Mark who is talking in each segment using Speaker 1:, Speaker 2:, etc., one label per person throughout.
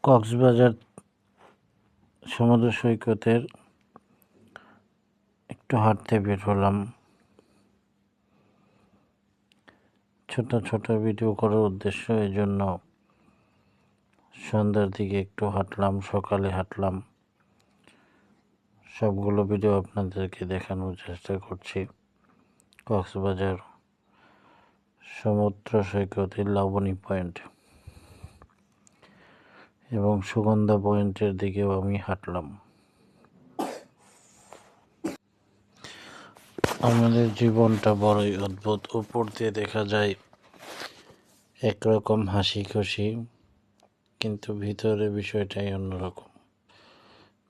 Speaker 1: কক্সবাজার সমুদ্র সৈকতের একটু হাঁটতে বের হলাম। ছোট ছোট ভিডিও করার উদ্দেশ্য, এই জন্য সন্ধ্যার দিকে একটু হাঁটলাম, সকালে হাঁটলাম। সবগুলো ভিডিও আপনাদেরকে দেখানোর চেষ্টা করছি। কক্সবাজার সমুদ্র সৈকতের লাবণী পয়েন্ট এবং সুগন্ধা পয়েন্টের দিকেও আমি হাঁটলাম। আমাদের জীবনটা বড়ই অদ্ভুত। উপর দিয়ে দেখা যায় একরকম হাসি খুশি, কিন্তু ভিতরে বিষয়টাই অন্যরকম।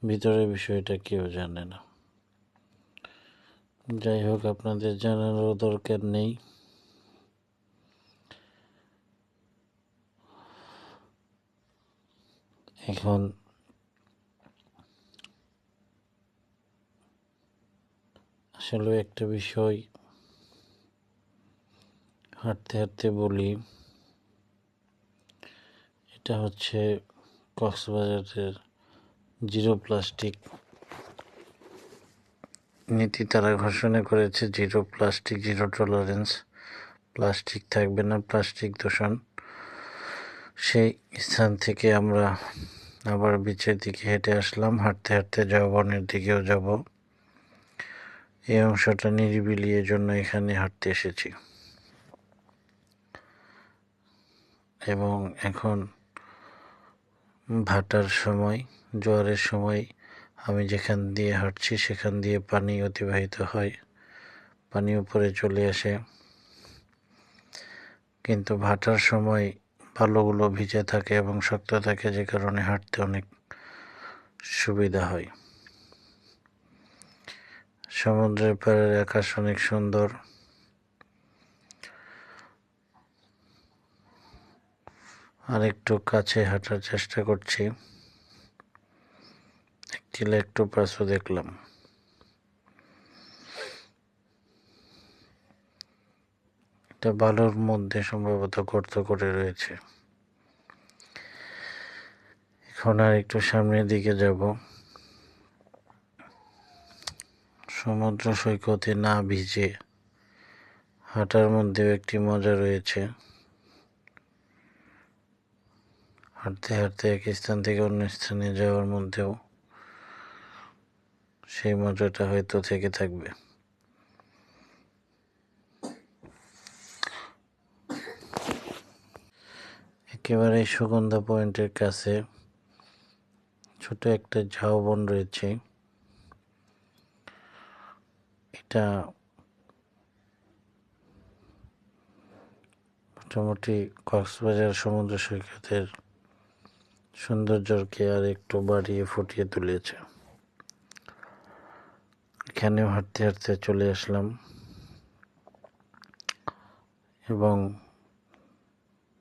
Speaker 1: ভিতরে বিষয়টা কেউ জানে না। যাই হোক, আপনাদের জানারও দরকার নেই। এখন আসলে একটা বিষয় হাঁটতে হাঁটতে বলি, এটা হচ্ছে কক্সবাজারের জিরো প্লাস্টিক নীতি। তারা ঘোষণা করেছে zero plastic, zero tolerance. Plastic থাকবে না, প্লাস্টিক দূষণ। সেই স্থান থেকে আমরা আবার বিচের দিকে হেঁটে আসলাম। হাঁটতে হাঁটতে জবনের দিকেও যাব। এই অংশটা নিরিবিলি, এর জন্য এখানে হাঁটতে এসেছি। এবং এখন ভাটার সময়, জোয়ারের সময় আমি যেখান দিয়ে হাঁটছি সেখান দিয়ে পানি অতিবাহিত হয়, পানি উপরে চলে আসে। কিন্তু ভাটার সময় বালুগুলো ভিজে থাকে এবং শক্ত থাকে, যে কারণে হাঁটতে অনেক সুবিধা হয়। সমুদ্রের পাড়ের আকাশ অনেক সুন্দর। আর একটু কাছে হাঁটার চেষ্টা করছি। একটি ল্যাক্টোপাসও দেখলাম। এটা বালুর মধ্যে সম্ভবত গর্ত করে রয়েছে। এখন আর একটু সামনের দিকে যাব। সমুদ্র সৈকতে না ভিজে হাঁটার মধ্যেও একটি মজা রয়েছে। হাঁটতে হাঁটতে এক স্থান থেকে অন্য স্থানে যাওয়ার মধ্যেও সেই মজাটা হয়তো থেকে থাকবে। একেবারে সুগন্ধা পয়েন্টের কাছে ছোট একটা ঝাউবন রয়েছে। এটা মোটামুটি কক্সবাজার সমুদ্র সৈকতের সৌন্দর্যকে আর একটু বাড়িয়ে ফুটিয়ে তুলেছে। এখানেও হাঁটতে হাঁটতে চলে আসলাম এবং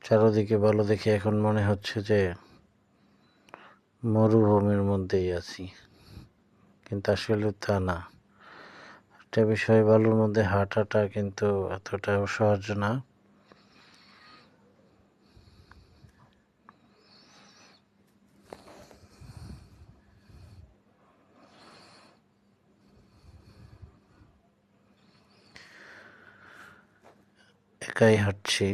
Speaker 1: চারদিকে ভালো দেখে এখন মনে হচ্ছে যে মরুভূমির মধ্যেই আছি, কিন্তু আসলে তা না। একটা বিষয়, বালুর মধ্যে হাঁটাটা কিন্তু এতটাও সহজ না। একাই হাঁটছি।